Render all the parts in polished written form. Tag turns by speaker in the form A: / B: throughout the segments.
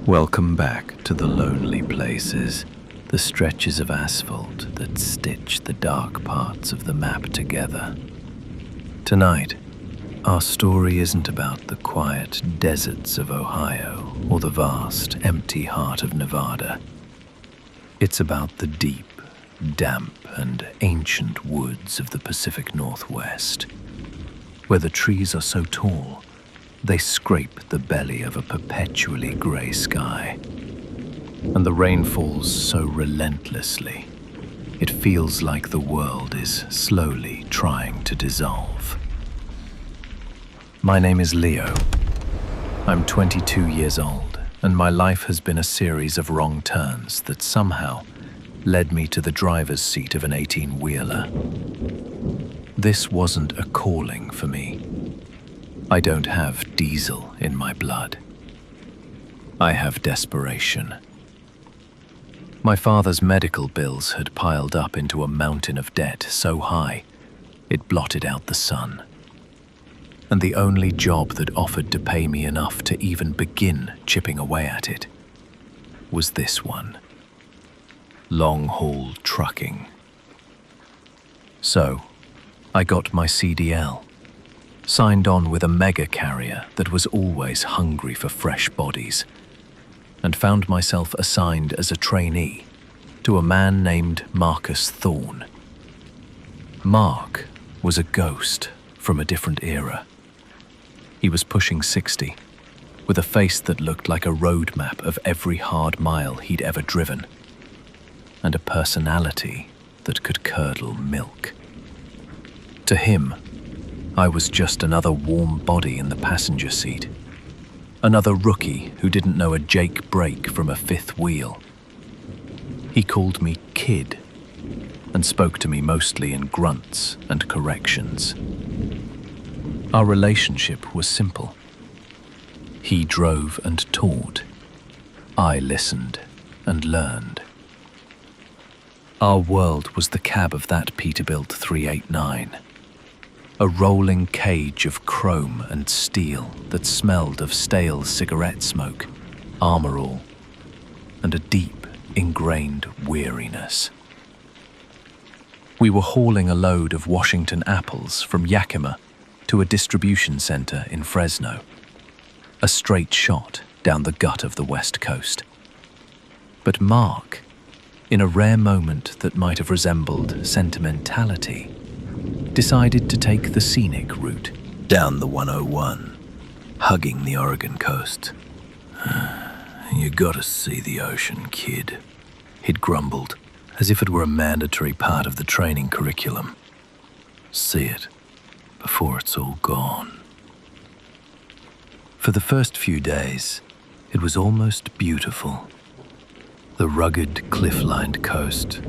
A: Welcome back to the lonely places, the stretches of asphalt that stitch the dark parts of the map together. Tonight, our story isn't about the quiet deserts of Ohio or the vast, empty heart of Nevada. It's about the deep, damp, and ancient woods of the Pacific Northwest, where the trees are so tall they scrape the belly of a perpetually grey sky, and the rain falls so relentlessly it feels like the world is slowly trying to dissolve. My name is Leo. I'm 22 years old, and my life has been a series of wrong turns that somehow led me to the driver's seat of an 18-wheeler. This wasn't a calling for me. I don't have diesel in my blood. I have desperation. My father's medical bills had piled up into a mountain of debt so high it blotted out the sun. And the only job that offered to pay me enough to even begin chipping away at it was this one: long-haul trucking. So, I got my CDL, signed on with a mega carrier that was always hungry for fresh bodies, and found myself assigned as a trainee to a man named Marcus Thorne. Mark was a ghost from a different era. He was pushing 60, with a face that looked like a road map of every hard mile he'd ever driven, and a personality that could curdle milk. To him, I was just another warm body in the passenger seat, another rookie who didn't know a Jake brake from a fifth wheel. He called me kid and spoke to me mostly in grunts and corrections. Our relationship was simple. He drove and taught. I listened and learned. Our world was the cab of that Peterbilt 389. A rolling cage of chrome and steel that smelled of stale cigarette smoke, armor all, and a deep, ingrained weariness. We were hauling a load of Washington apples from Yakima to a distribution center in Fresno, a straight shot down the gut of the West Coast. But Mark, in a rare moment that might have resembled sentimentality, decided to take the scenic route down the 101, hugging the Oregon coast. "You gotta see the ocean, kid," he'd grumbled, as if it were a mandatory part of the training curriculum. "See it before it's all gone." For the first few days, it was almost beautiful. The rugged, cliff-lined coast,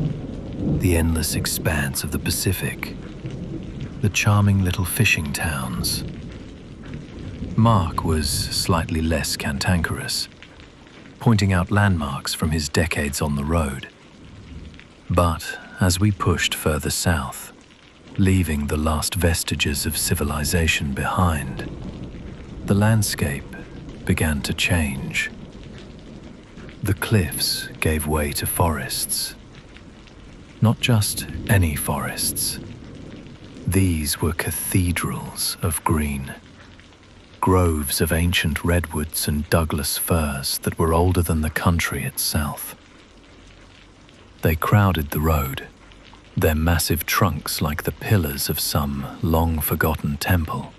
A: the endless expanse of the Pacific, the charming little fishing towns. Mark was slightly less cantankerous, pointing out landmarks from his decades on the road. But as we pushed further south, leaving the last vestiges of civilization behind, the landscape began to change. The cliffs gave way to forests. Not just any forests. These were cathedrals of green, groves of ancient redwoods and Douglas firs that were older than the country itself. They crowded the road, their massive trunks like the pillars of some long-forgotten temple,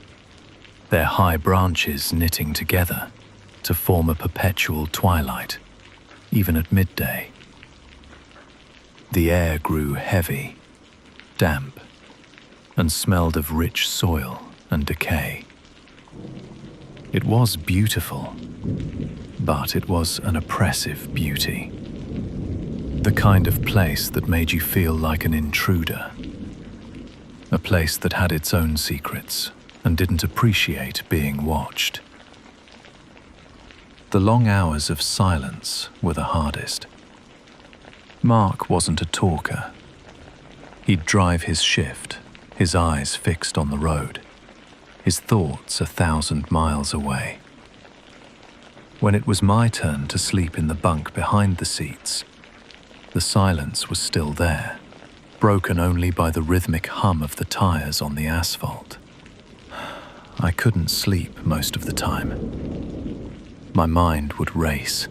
A: their high branches knitting together to form a perpetual twilight, even at midday. The air grew heavy, damp, and smelled of rich soil and decay. It was beautiful, but it was an oppressive beauty. The kind of place that made you feel like an intruder. A place that had its own secrets and didn't appreciate being watched. The long hours of silence were the hardest. Mark wasn't a talker. He'd drive his shift, his eyes fixed on the road, his thoughts 1,000 miles away. When it was my turn to sleep in the bunk behind the seats, the silence was still there, broken only by the rhythmic hum of the tires on the asphalt. I couldn't sleep most of the time. My mind would race.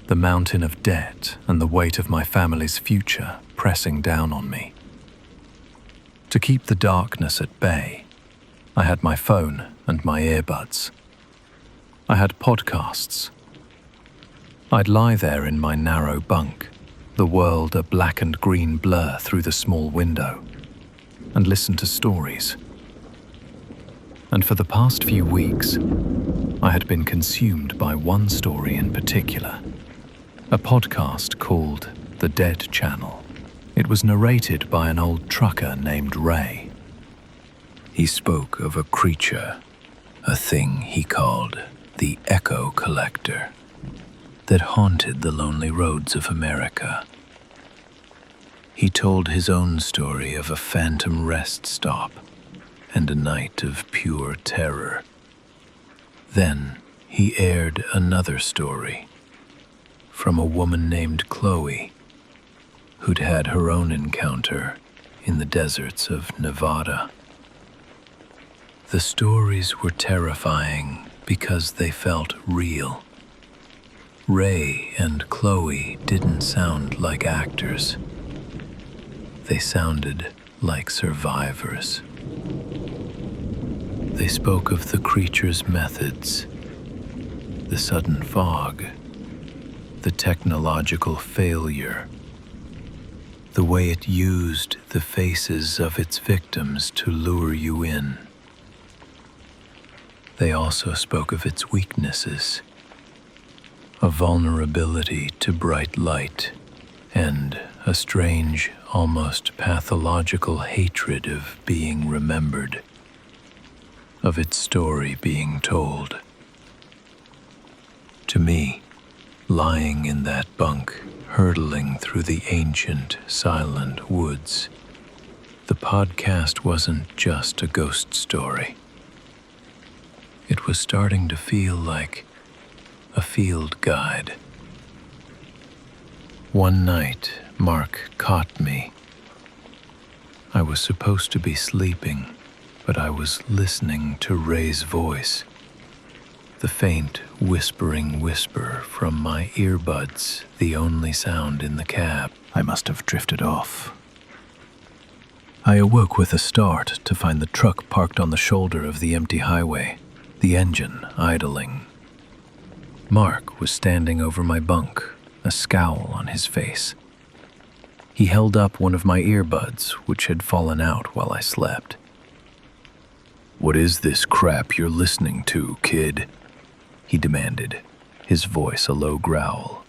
A: The mountain of debt and the weight of my family's future pressing down on me. To keep the darkness at bay, I had my phone and my earbuds. I had podcasts. I'd lie there in my narrow bunk, the world a black and green blur through the small window, and listen to stories. And for the past few weeks, I had been consumed by one story in particular, a podcast called The Dead Channel. It was narrated by an old trucker named Ray. He spoke of a creature, a thing he called the Echo Collector, that haunted the lonely roads of America. He told his own story of a phantom rest stop and a night of pure terror. Then he aired another story from a woman named Chloe, who'd had her own encounter in the deserts of Nevada. The stories were terrifying because they felt real. Ray and Chloe didn't sound like actors. They sounded like survivors. They spoke of the creature's methods, the sudden fog, the technological failure, the way it used the faces of its victims to lure you in. They also spoke of its weaknesses, a vulnerability to bright light, and a strange, almost pathological hatred of being remembered, of its story being told. To me, lying in that bunk, hurtling through the ancient, silent woods, the podcast wasn't just a ghost story. It was starting to feel like a field guide. One night, Mark caught me. I was supposed to be sleeping, but I was listening to Ray's voice, the faint, whispering whisper from my earbuds, the only sound in the cab. I must have drifted off. I awoke with a start to find the truck parked on the shoulder of the empty highway, the engine idling. Mark was standing over my bunk, a scowl on his face. He held up one of my earbuds, which had fallen out while I slept. "What is this crap you're listening to, kid?" he demanded, his voice a low growl.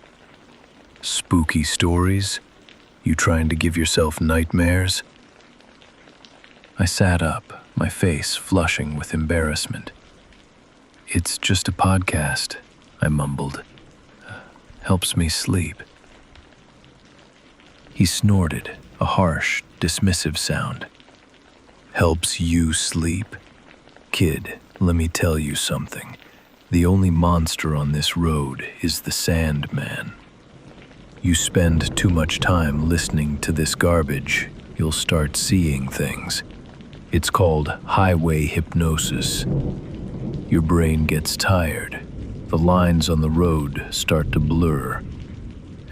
A: "Spooky stories? You trying to give yourself nightmares?" I sat up, my face flushing with embarrassment. "It's just a podcast," I mumbled. "Helps me sleep." He snorted, a harsh, dismissive sound. "Helps you sleep? Kid, let me tell you something. The only monster on this road is the Sandman. You spend too much time listening to this garbage, you'll start seeing things. It's called highway hypnosis. Your brain gets tired, the lines on the road start to blur,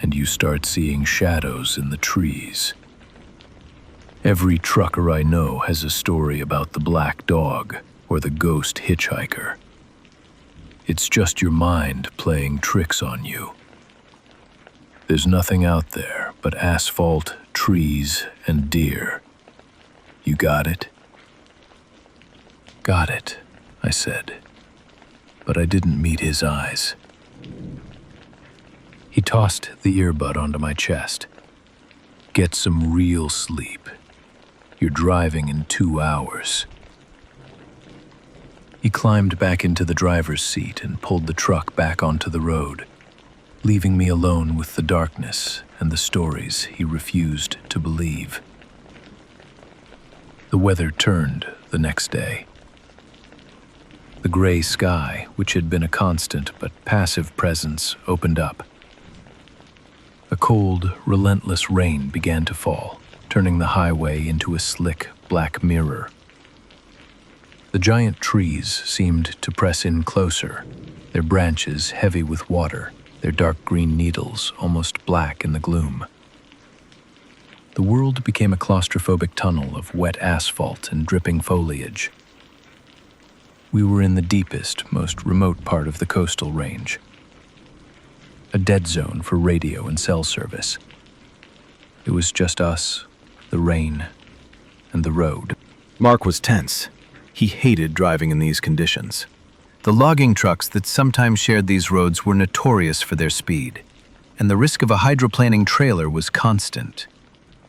A: and you start seeing shadows in the trees. Every trucker I know has a story about the black dog or the ghost hitchhiker. It's just your mind playing tricks on you. There's nothing out there but asphalt, trees, and deer. You got it?" "Got it," I said, but I didn't meet his eyes. He tossed the earbud onto my chest. "Get some real sleep. You're driving in 2 hours." He climbed back into the driver's seat and pulled the truck back onto the road, leaving me alone with the darkness and the stories he refused to believe. The weather turned the next day. The gray sky, which had been a constant but passive presence, opened up. A cold, relentless rain began to fall, turning the highway into a slick, black mirror. The giant trees seemed to press in closer, their branches heavy with water, their dark green needles almost black in the gloom. The world became a claustrophobic tunnel of wet asphalt and dripping foliage. We were in the deepest, most remote part of the coastal range, a dead zone for radio and cell service. It was just us, the rain, and the road.
B: Mark was tense. He hated driving in these conditions. The logging trucks that sometimes shared these roads were notorious for their speed, and the risk of a hydroplaning trailer was constant.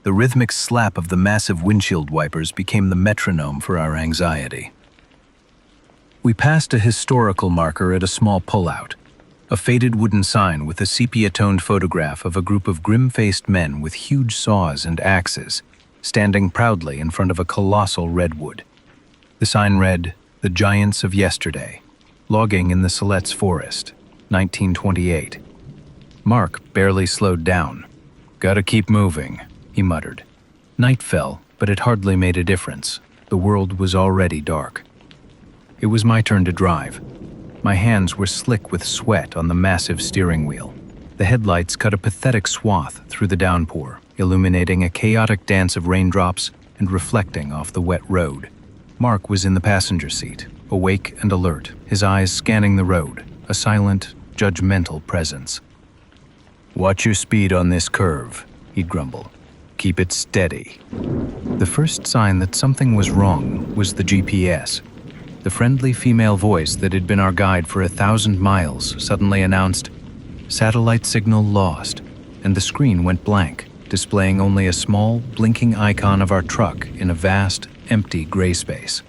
B: The rhythmic slap of the massive windshield wipers became the metronome for our anxiety. We passed a historical marker at a small pullout, a faded wooden sign with a sepia-toned photograph of a group of grim-faced men with huge saws and axes, standing proudly in front of a colossal redwood. The sign read, "The Giants of Yesterday, logging in the Siletz Forest, 1928. Mark barely slowed down. "Gotta keep moving," he muttered. Night fell, but it hardly made a difference. The world was already dark. It was my turn to drive. My hands were slick with sweat on the massive steering wheel. The headlights cut a pathetic swath through the downpour, illuminating a chaotic dance of raindrops and reflecting off the wet road. Mark was in the passenger seat, awake and alert, his eyes scanning the road, a silent, judgmental presence. "Watch your speed on this curve," he'd grumble. "Keep it steady." The first sign that something was wrong was the GPS. The friendly female voice that had been our guide for 1,000 miles suddenly announced, "Satellite signal lost," and the screen went blank, displaying only a small, blinking icon of our truck in a vast, empty gray space.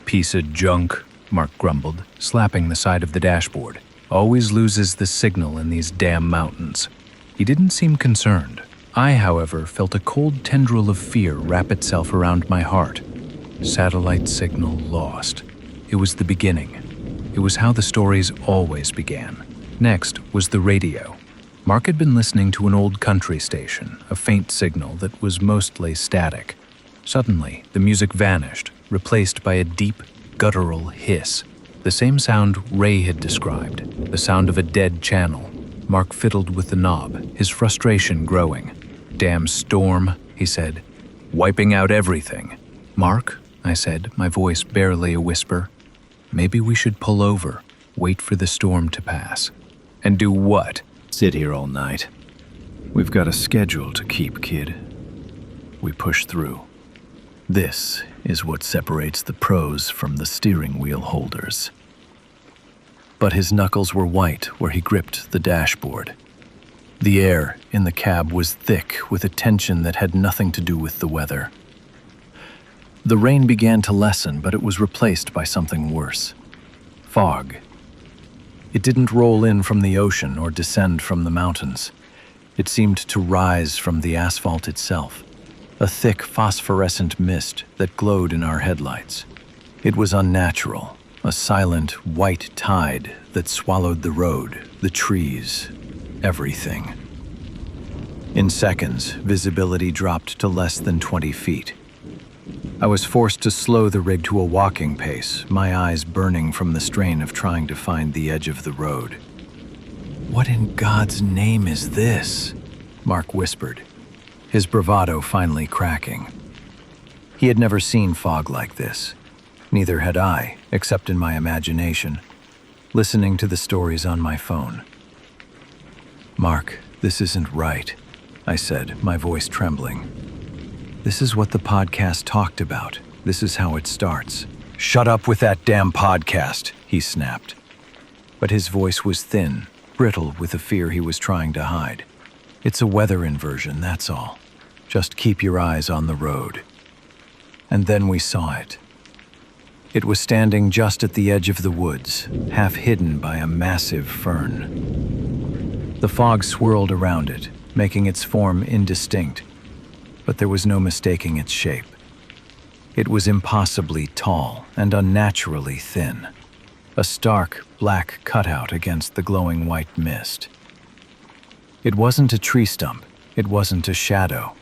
B: "Piece of junk," Mark grumbled, slapping the side of the dashboard. "Always loses the signal in these damn mountains." He didn't seem concerned. I, however, felt a cold tendril of fear wrap itself around my heart. Satellite signal lost. It was the beginning. It was how the stories always began. Next was the radio. Mark had been listening to an old country station, a faint signal that was mostly static. Suddenly, the music vanished, replaced by a deep, guttural hiss. The same sound Ray had described, the sound of a dead channel. Mark fiddled with the knob, his frustration growing. "Damn storm," he said. "Wiping out everything." "Mark," I said, my voice barely a whisper, "maybe we should pull over, wait for the storm to pass." "And do what?" "Sit here all night. We've got a schedule to keep, kid." We pushed through. This is what separates the pros from the steering wheel holders. But his knuckles were white where he gripped the dashboard. The air in the cab was thick with a tension that had nothing to do with the weather. The rain began to lessen, but it was replaced by something worse. Fog. It didn't roll in from the ocean or descend from the mountains. It seemed to rise from the asphalt itself, a thick phosphorescent mist that glowed in our headlights. It was unnatural, a silent white tide that swallowed the road, the trees, everything. In seconds, visibility dropped to less than 20 feet. I was forced to slow the rig to a walking pace, my eyes burning from the strain of trying to find the edge of the road. "What in God's name is this?" Mark whispered, his bravado finally cracking. He had never seen fog like this. Neither had I, except in my imagination, listening to the stories on my phone. "Mark, this isn't right," I said, my voice trembling. "This is what the podcast talked about. This is how it starts." "Shut up with that damn podcast," he snapped. But his voice was thin, brittle with the fear he was trying to hide. "It's a weather inversion, that's all. Just keep your eyes on the road." And then we saw it. It was standing just at the edge of the woods, half hidden by a massive fern. The fog swirled around it, making its form indistinct, but there was no mistaking its shape. It was impossibly tall and unnaturally thin. a stark black cutout against the glowing white mist. It wasn't a tree stump, it wasn't a shadow.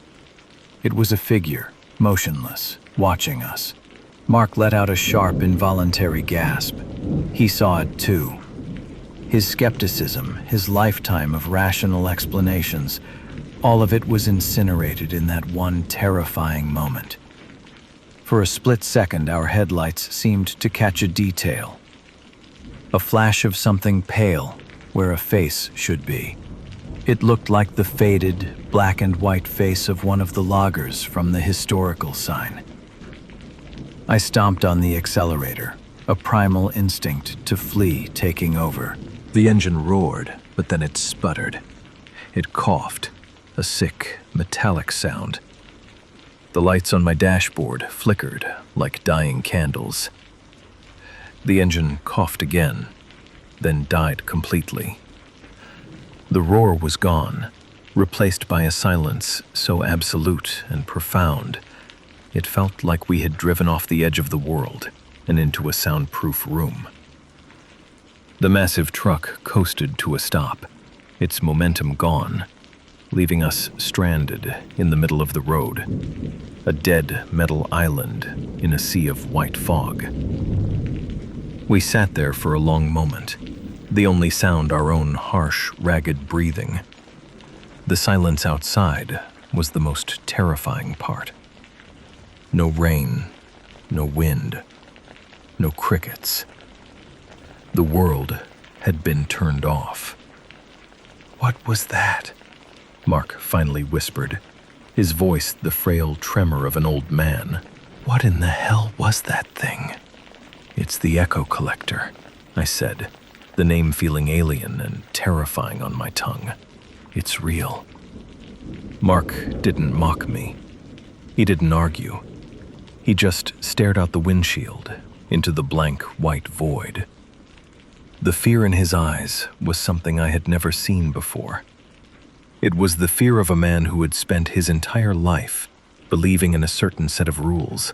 B: It was a figure, motionless, watching us. Mark let out a sharp, involuntary gasp. He saw it too. His skepticism, his lifetime of rational explanations, all of it was incinerated in that one terrifying moment. For a split second, our headlights seemed to catch a detail. A flash of something pale where a face should be. It looked like the faded, black and white face of one of the loggers from the historical sign. I stomped on the accelerator, a primal instinct to flee taking over. The engine roared, but then it sputtered. It coughed, a sick, metallic sound. The lights on my dashboard flickered like dying candles. The engine coughed again, then died completely. The roar was gone, replaced by a silence so absolute and profound, it felt like we had driven off the edge of the world and into a soundproof room. The massive truck coasted to a stop, its momentum gone, leaving us stranded in the middle of the road, a dead metal island in a sea of white fog. We sat there for a long moment, the only sound our own harsh, ragged breathing. The silence outside was the most terrifying part. No rain, no wind, no crickets. The world had been turned off. "What was that?" Mark finally whispered, his voice the frail tremor of an old man. "What in the hell was that thing?" "It's the echo collector," I said, the name feeling alien and terrifying on my tongue. "It's real." Mark didn't mock me. He didn't argue. He just stared out the windshield into the blank white void. The fear in his eyes was something I had never seen before. It was the fear of a man who had spent his entire life believing in a certain set of rules,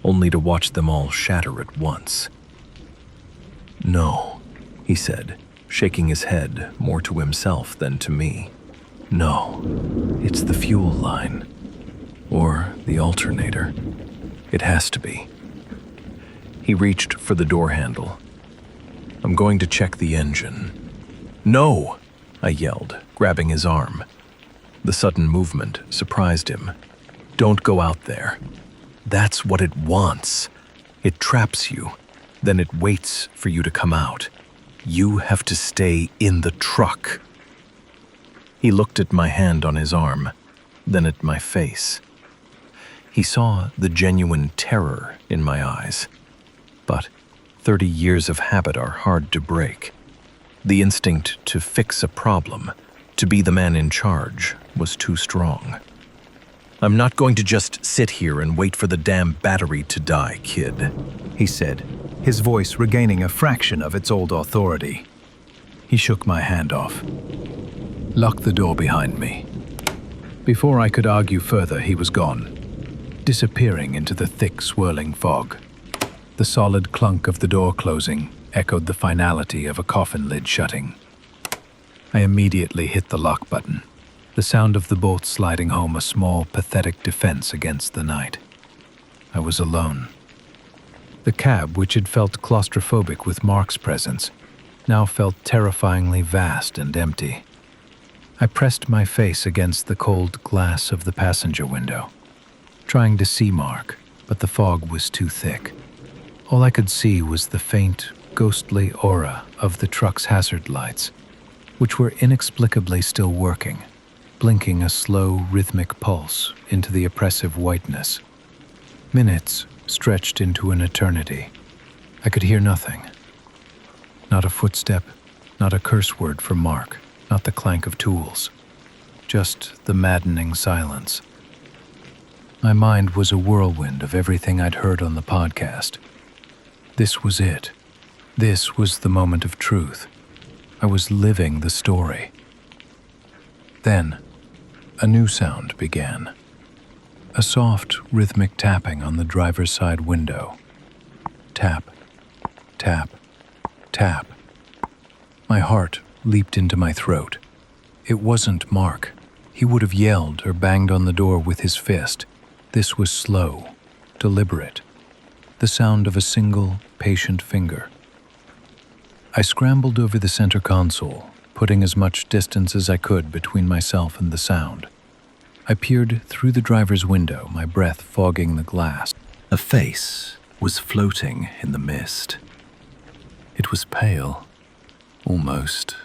B: only to watch them all shatter at once. "No," he said, shaking his head more to himself than to me. "No, it's the fuel line. Or the alternator. It has to be." He reached for the door handle. "I'm going to check the engine." "No!" I yelled, grabbing his arm. The sudden movement surprised him. "Don't go out there. That's what it wants. It traps you, then it waits for you to come out. You have to stay in the truck." He looked at my hand on his arm, then at my face. He saw the genuine terror in my eyes. But 30 years of habit are hard to break. The instinct to fix a problem, to be the man in charge, was too strong. "I'm not going to just sit here and wait for the damn battery to die, kid," he said, his voice regaining a fraction of its old authority. He shook my hand off. "Lock the door behind me." Before I could argue further, he was gone, disappearing into the thick, swirling fog. The solid clunk of the door closing echoed the finality of a coffin lid shutting. I immediately hit the lock button, the sound of the bolt sliding home a small, pathetic defense against the night. I was alone. The cab, which had felt claustrophobic with Mark's presence, now felt terrifyingly vast and empty. I pressed my face against the cold glass of the passenger window, trying to see Mark, but the fog was too thick. All I could see was the faint, ghostly aura of the truck's hazard lights, which were inexplicably still working, blinking a slow, rhythmic pulse into the oppressive whiteness. Minutes stretched into an eternity. I could hear nothing. Not a footstep, not a curse word from Mark, not the clank of tools. Just the maddening silence. My mind was a whirlwind of everything I'd heard on the podcast. This was it. This was the moment of truth. I was living the story. Then, a new sound began. A soft, rhythmic tapping on the driver's side window. Tap, tap,
A: Tap. My heart leaped into my throat. It wasn't Mark. He would have yelled or banged on the door with his fist. This was slow, deliberate, the sound of a single, patient finger. I scrambled over the center console, putting as much distance as I could between myself and the sound. I peered through the driver's window, my breath fogging the glass.
B: A face was floating in the mist. It was pale, almost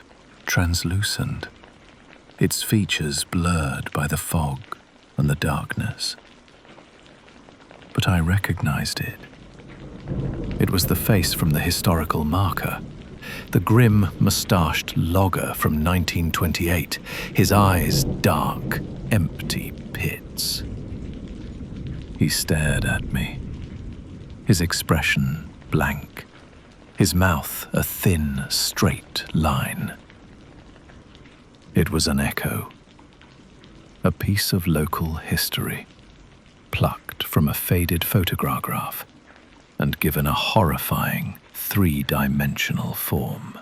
B: translucent, its features blurred by the fog and the darkness. But I recognized it. It was the face from the historical marker, the grim, mustached logger from 1928, his eyes dark, empty pits. He stared at me, his expression blank, his mouth a thin, straight line. It was an echo, a piece of local history, plucked from a faded photograph and given a horrifying, three-dimensional form.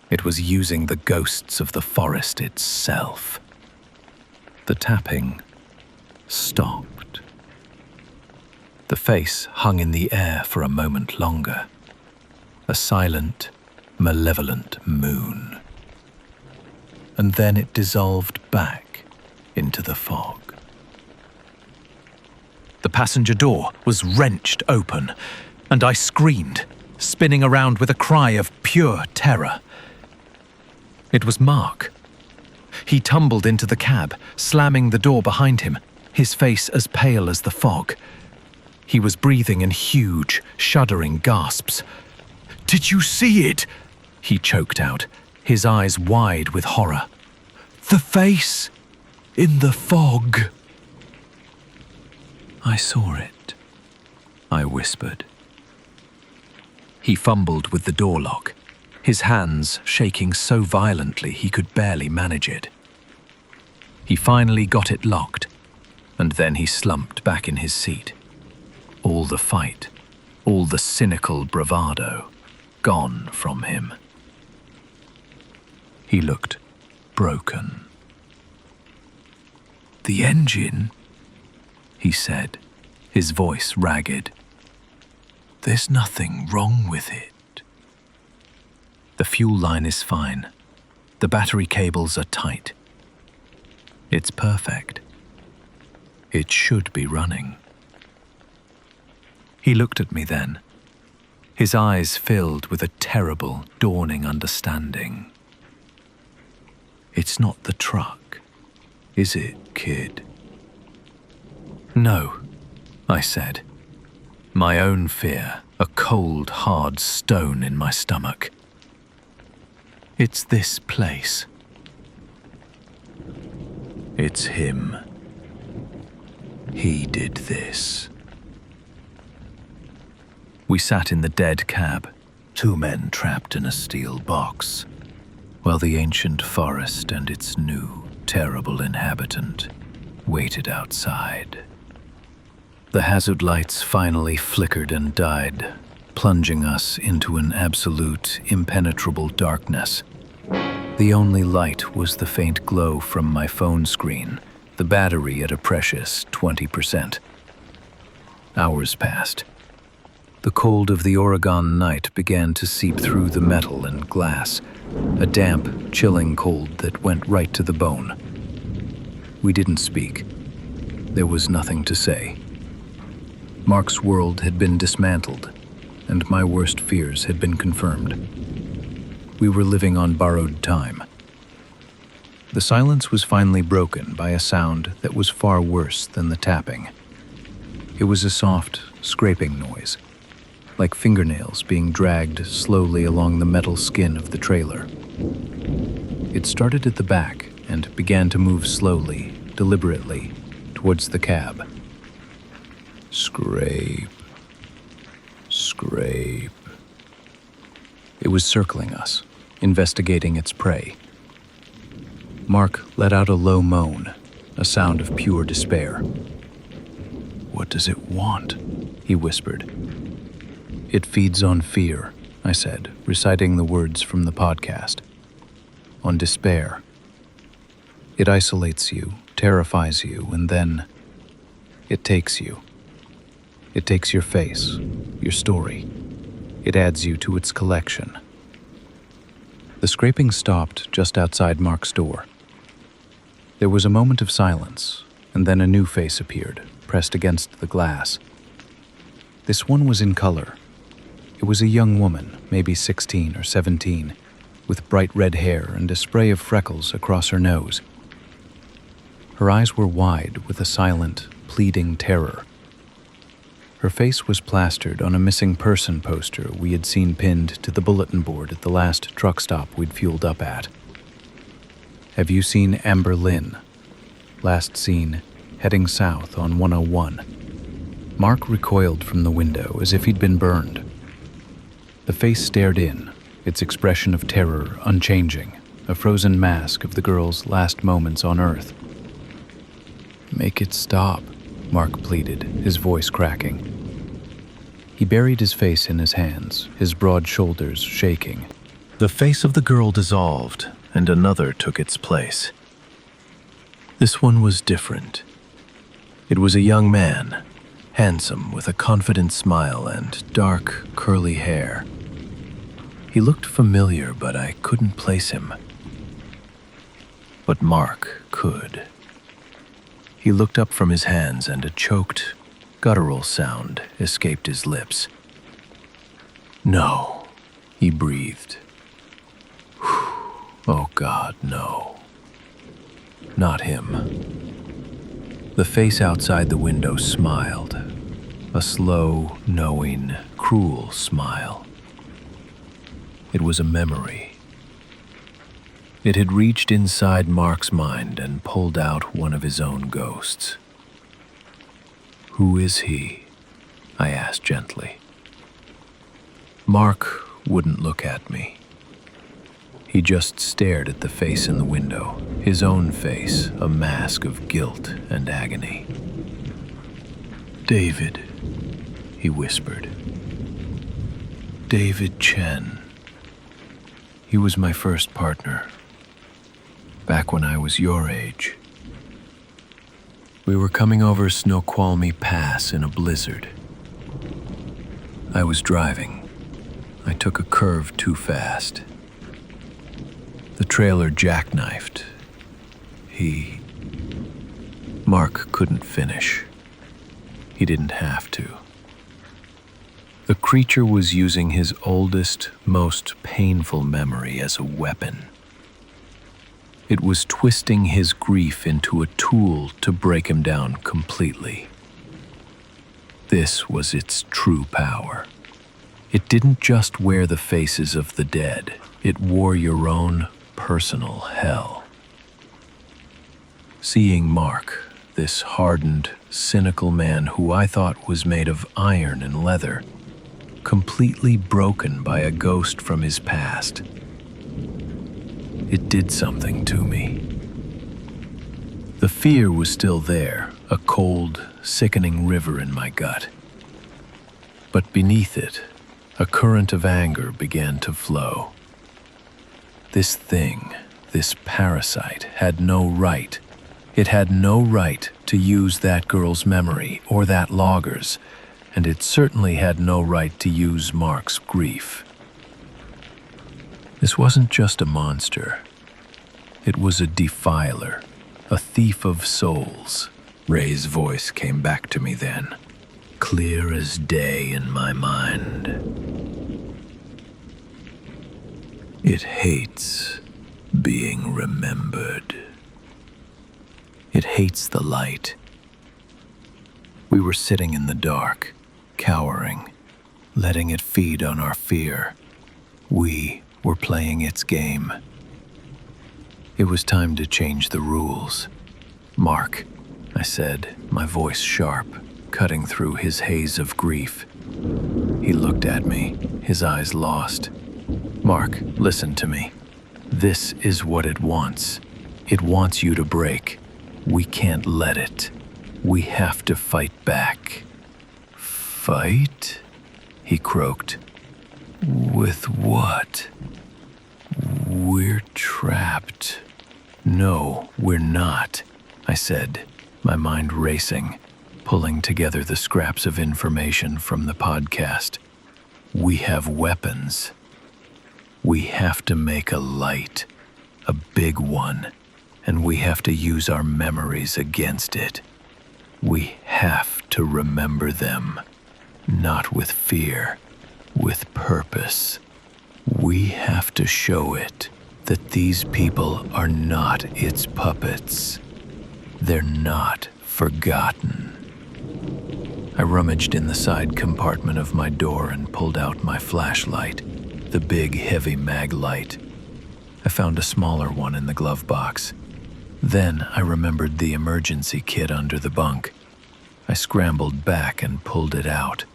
B: It was using the ghosts of the forest itself. The tapping stopped. The face hung in the air for a moment longer, a silent, malevolent moon. And then it dissolved back into the fog. The passenger door was wrenched open, and I screamed, spinning around with a cry of pure terror. It was Mark. He tumbled into the cab, slamming the door behind him, his face as pale as the fog. He was breathing in huge, shuddering gasps. "Did you see it?" he choked out, his eyes wide with horror. "The face in the fog." "I saw it," I whispered. He fumbled with the door lock, his hands shaking so violently he could barely manage it. He finally got it locked, and then he slumped back in his seat. All the fight, all the cynical bravado, gone from him. He looked broken. "The engine," he said, his voice ragged. "There's nothing wrong with it." "The fuel line is fine. The battery cables are tight. It's perfect. It should be running." He looked at me then, his eyes filled with a terrible, dawning understanding. "It's not the truck, is it, kid?" "No," I said, my own fear a cold, hard stone in my stomach. "It's this place. It's him. He did this." We sat in the dead cab, two men trapped in a steel box, while the ancient forest and its new, terrible inhabitant waited outside. The hazard lights finally flickered and died, plunging us into an absolute, impenetrable darkness. The only light was the faint glow from my phone screen, the battery at a precious 20%. Hours passed. The cold of the Oregon night began to seep through the metal and glass, a damp, chilling cold that went right to the bone. We didn't speak. There was nothing to say. Mark's world had been dismantled, and my worst fears had been confirmed. We were living on borrowed time. The silence was finally broken by a sound that was far worse than the tapping. It was a soft, scraping noise, like fingernails being dragged slowly along the metal skin of the trailer. It started at the back and began to move slowly, deliberately, towards the cab. Scrape, scrape. It was circling us, investigating its prey. Mark let out a low moan, a sound of pure despair. "What does it want?" he whispered. "It feeds on fear," I said, reciting the words from the podcast. On despair. It isolates you, terrifies you, and then it takes you. It takes your face, your story. It adds you to its collection. The scraping stopped just outside Mark's door. There was a moment of silence, and then a new face appeared, pressed against the glass. This one was in color. It was a young woman, maybe 16 or 17, with bright red hair and a spray of freckles across her nose. Her eyes were wide with a silent, pleading terror. Her face was plastered on a missing person poster we had seen pinned to the bulletin board at the last truck stop we'd fueled up at. Have you seen Amber Lynn? Last seen, heading south on 101. Mark recoiled from the window as if he'd been burned. The face stared in, its expression of terror unchanging, a frozen mask of the girl's last moments on Earth. Make it stop, Mark pleaded, his voice cracking. He buried his face in his hands, his broad shoulders shaking. The face of the girl dissolved, and another took its place. This one was different. It was a young man, handsome with a confident smile and dark, curly hair. He looked familiar, but I couldn't place him. But Mark could. He looked up from his hands and a choked, guttural sound escaped his lips. No, he breathed. Oh God, no. Not him. The face outside the window smiled, a slow, knowing, cruel smile. It was a memory. It had reached inside Mark's mind and pulled out one of his own ghosts. Who is he? I asked gently. Mark wouldn't look at me. He just stared at the face in the window, his own face, a mask of guilt and agony. David, he whispered. David Chen. He was my first partner. Back when I was your age. We were coming over Snoqualmie Pass in a blizzard. I was driving. I took a curve too fast. The trailer jackknifed. Mark couldn't finish. He didn't have to. The creature was using his oldest, most painful memory as a weapon. It was twisting his grief into a tool to break him down completely. This was its true power. It didn't just wear the faces of the dead, it wore your own personal hell. Seeing Mark, this hardened, cynical man who I thought was made of iron and leather, completely broken by a ghost from his past, it did something to me. The fear was still there, a cold, sickening river in my gut. But beneath it, a current of anger began to flow. This thing, this parasite, had no right. It had no right to use that girl's memory or that logger's, and it certainly had no right to use Mark's grief. This wasn't just a monster. It was a defiler, a thief of souls. Ray's voice came back to me then, clear as day in my mind. It hates being remembered. It hates the light. We were sitting in the dark, cowering, letting it feed on our fear. We were playing its game. It was time to change the rules. Mark, I said, my voice sharp, cutting through his haze of grief. He looked at me, his eyes lost. Mark, listen to me. This is what it wants. It wants you to break. We can't let it. We have to fight back. Fight? He croaked.
A: With what? We're trapped. No, we're not, I said, my mind racing, pulling together the scraps of information from the podcast. We have weapons. We have to make a light, a big one, and we have to use our memories against it. We have to remember them, not with fear, with purpose. We have to show it that these people are not its puppets. They're not forgotten. I rummaged in the side compartment of my door and pulled out my flashlight, the big, heavy mag light. I found a smaller one in the glove box. Then I remembered the emergency kit under the bunk. I scrambled back and pulled it out.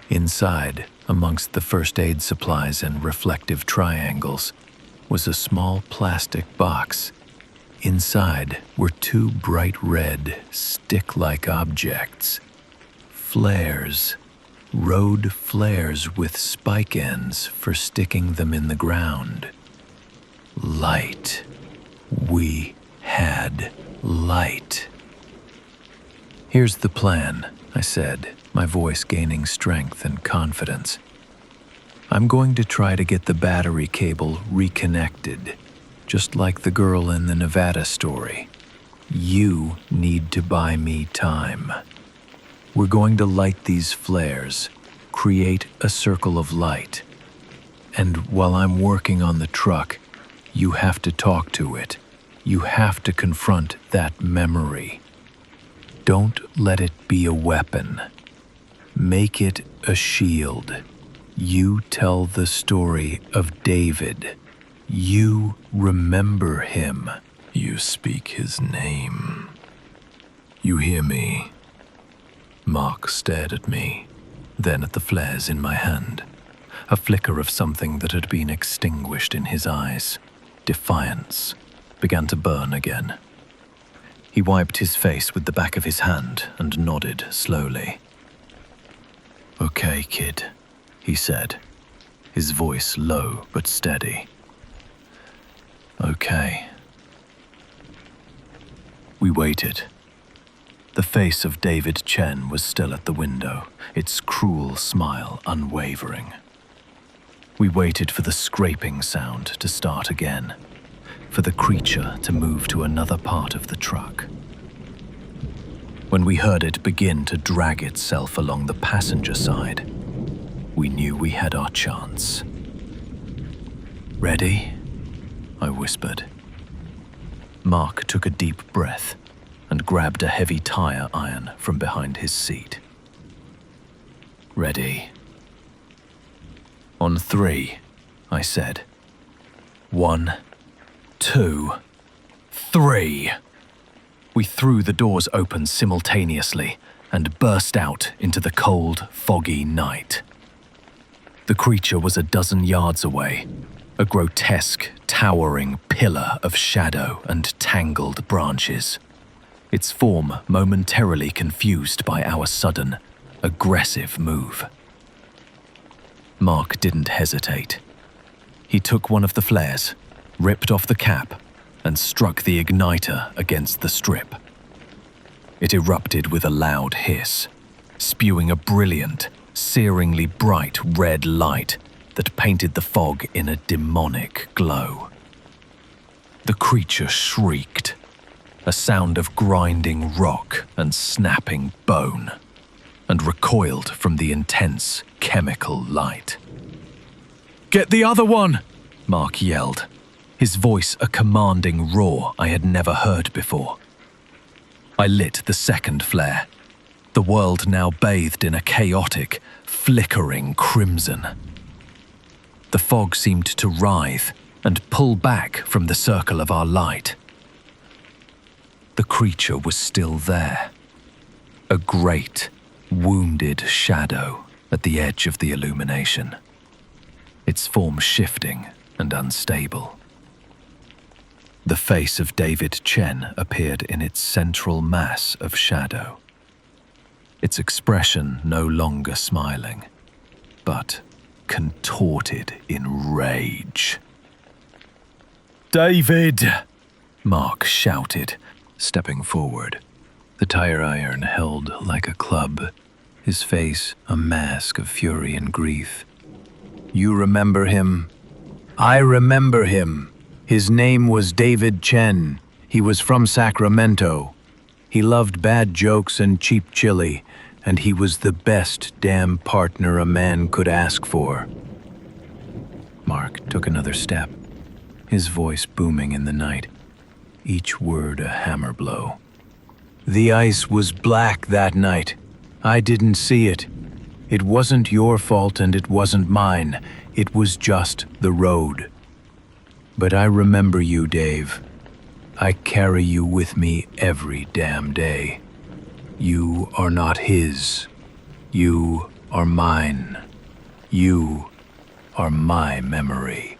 A: Inside, amongst the first aid supplies and reflective triangles, was a small plastic box. Inside were two bright red, stick-like objects. Flares. Road flares with spike ends for sticking them in the ground. Light. We had light. Here's the plan, I said, my voice gaining strength and confidence. I'm going to try to get the battery cable reconnected, just like the girl in the Nevada story. You need to buy me time. We're going to light these flares, create a circle of light. And while I'm working on the truck, you have to talk to it. You have to confront that memory. Don't let it be a weapon. Make it a shield. You tell the story of David. You remember him. You speak his name. You hear me? Mark stared at me, then at the flares in my hand. A flicker of something that had been extinguished in his eyes, defiance, began to burn again. He wiped his face with the back of his hand and nodded slowly. "Okay, kid," he said, his voice low but steady. "Okay." We waited. The face of David Chen was still at the window, its cruel smile unwavering. We waited for the scraping sound to start again, for the creature to move to another part of the truck. When we heard it begin to drag itself along the passenger side, we knew we had our chance. "Ready?" I whispered. Mark took a deep breath and grabbed a heavy tire iron from behind his seat. "Ready." "On 3, I said. 1, 2, 3. We threw the doors open simultaneously and burst out into the cold, foggy night. The creature was a dozen yards away, a grotesque, towering pillar of shadow and tangled branches, its form momentarily confused by our sudden, aggressive move. Mark didn't hesitate. He took one of the flares, ripped off the cap, and struck the igniter against the strip. It erupted with a loud hiss, spewing a brilliant, searingly bright red light that painted the fog in a demonic glow. The creature shrieked, a sound of grinding rock and snapping bone, and recoiled from the intense chemical light. "Get the other one!" Mark yelled, his voice a commanding roar I had never heard before. I lit the second flare, the world now bathed in a chaotic, flickering crimson. The fog seemed to writhe and pull back from the circle of our light. The creature was still there, a great, wounded shadow at the edge of the illumination, its form shifting and unstable. The face of David Chen appeared in its central mass of shadow, its expression no longer smiling, but contorted in rage. "David!" Mark shouted, stepping forward, the tire iron held like a club, his face a mask of fury and grief. "You remember him?" "I remember him. His name was David Chen. He was from Sacramento. He loved bad jokes and cheap chili, and he was the best damn partner a man could ask for." Mark took another step, his voice booming in the night, each word a hammer blow. "The ice was black that night. I didn't see it. It wasn't your fault and it wasn't mine. It was just the road. But I remember you, Dave. I carry you with me every damn day. You are not his. You are mine. You are my memory."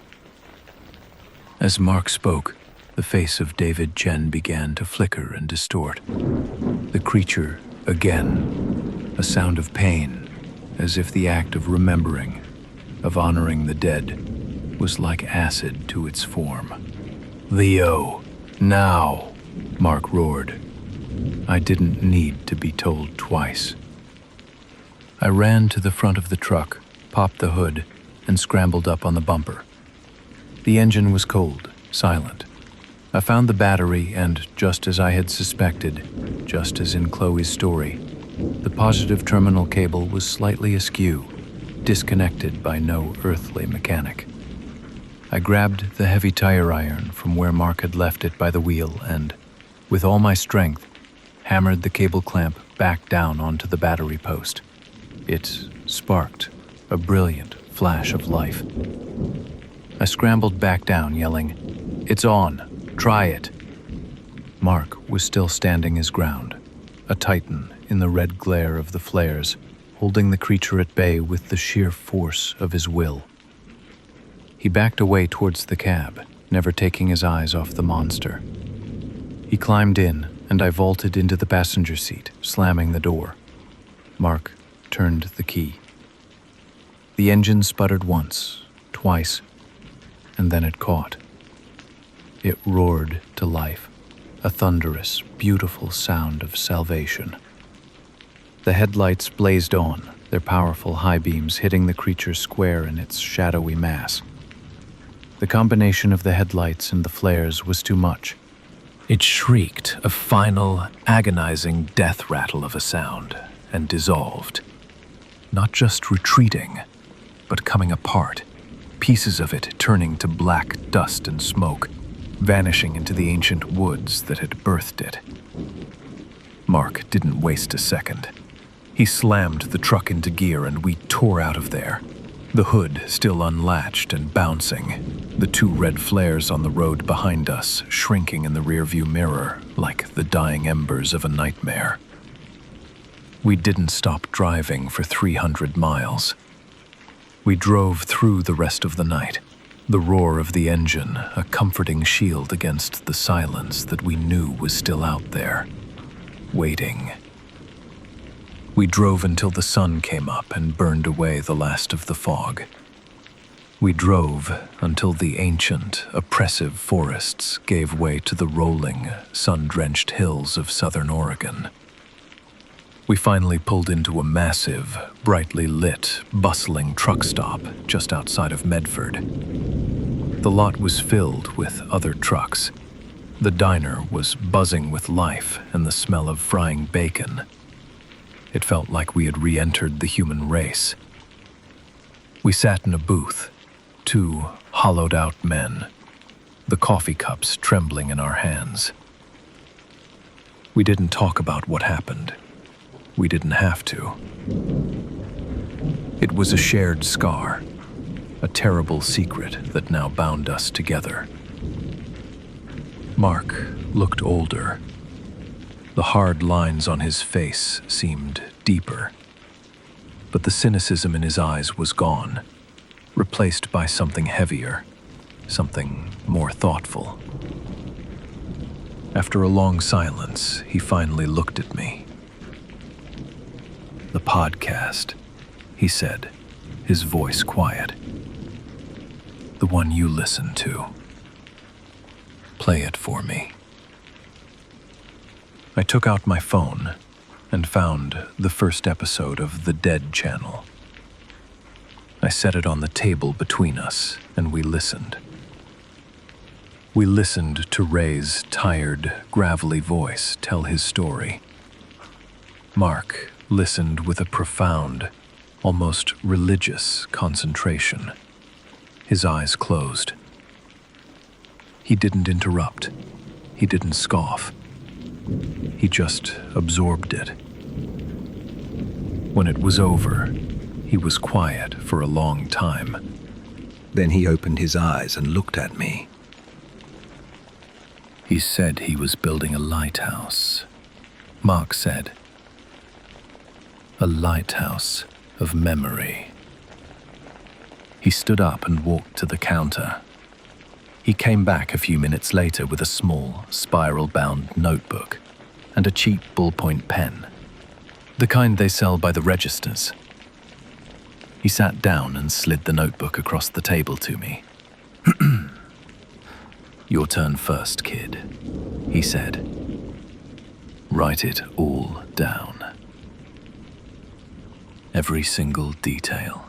A: As Mark spoke, the face of David Chen began to flicker and distort. The creature, again, a sound of pain, as if the act of remembering, of honoring the dead, was like acid to its form. "Leo, now!" Mark roared. I didn't need to be told twice. I ran to the front of the truck, popped the hood, and scrambled up on the bumper. The engine was cold, silent. I found the battery and, just as I had suspected, just as in Chloe's story, the positive terminal cable was slightly askew, disconnected by no earthly mechanic. I grabbed the heavy tire iron from where Mark had left it by the wheel and, with all my strength, hammered the cable clamp back down onto the battery post. It sparked, a brilliant flash of life. I scrambled back down, yelling, "It's on! Try it!" Mark was still standing his ground, a titan in the red glare of the flares, holding the creature at bay with the sheer force of his will. He backed away towards the cab, never taking his eyes off the monster. He climbed in, and I vaulted into the passenger seat, slamming the door. Mark turned the key. The engine sputtered once, twice, and then it caught. It roared to life, a thunderous, beautiful sound of salvation. The headlights blazed on, their powerful high beams hitting the creature square in its shadowy mass. The combination of the headlights and the flares was too much. It shrieked a final, agonizing death rattle of a sound and dissolved. Not just retreating, but coming apart, pieces of it turning to black dust and smoke, vanishing into the ancient woods that had birthed it. Mark didn't waste a second. He slammed the truck into gear and we tore out of there. The hood still unlatched and bouncing, the two red flares on the road behind us shrinking in the rearview mirror like the dying embers of a nightmare. We didn't stop driving for 300 miles. We drove through the rest of the night, the roar of the engine a comforting shield against the silence that we knew was still out there, waiting. We drove until the sun came up and burned away the last of the fog. We drove until the ancient, oppressive forests gave way to the rolling, sun-drenched hills of southern Oregon. We finally pulled into a massive, brightly lit, bustling truck stop just outside of Medford. The lot was filled with other trucks. The diner was buzzing with life and the smell of frying bacon. It felt like we had re-entered the human race. We sat in a booth, two hollowed-out men, the coffee cups trembling in our hands. We didn't talk about what happened. We didn't have to. It was a shared scar, a terrible secret that now bound us together. Mark looked older. The hard lines on his face seemed deeper, but the cynicism in his eyes was gone, replaced by something heavier, something more thoughtful. After a long silence, he finally looked at me. "The podcast," he said, his voice quiet. "The one you listen to. Play it for me." I took out my phone and found the first episode of The Dead Channel. I set it on the table between us, and we listened. We listened to Ray's tired, gravelly voice tell his story. Mark listened with a profound, almost religious concentration, his eyes closed. He didn't interrupt. He didn't scoff. He just absorbed it. When it was over, he was quiet for a long time.
B: Then he opened his eyes and looked at me.
A: "He said he was building a lighthouse," Mark said. "A lighthouse of memory." He stood up and walked to the counter. He came back a few minutes later with a small, spiral-bound notebook and a cheap ballpoint pen, the kind they sell by the registers. He sat down and slid the notebook across the table to me. "Your turn first, kid," he said. "Write it all down. Every single detail.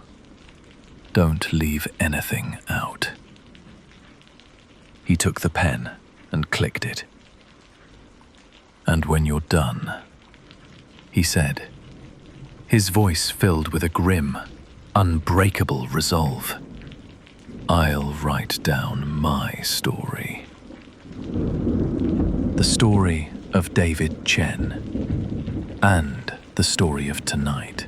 A: Don't leave anything out." He took the pen and clicked it. "And when you're done," he said, his voice filled with a grim, unbreakable resolve, "I'll write down my story. The story of David Chen, and the story of tonight."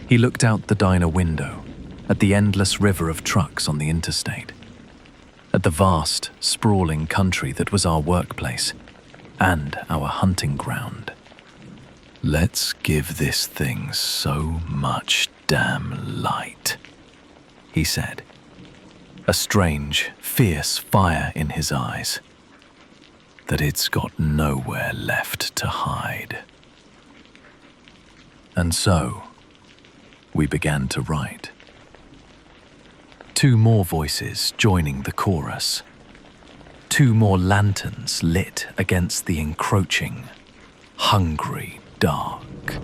A: He looked out the diner window at the endless river of trucks on the interstate, at the vast, sprawling country that was our workplace and our hunting ground. "Let's give this thing so much damn light," he said, a strange, fierce fire in his eyes, "that it's got nowhere left to hide." And so, we began to write. Two more voices joining the chorus. Two more lanterns lit against the encroaching, hungry dark.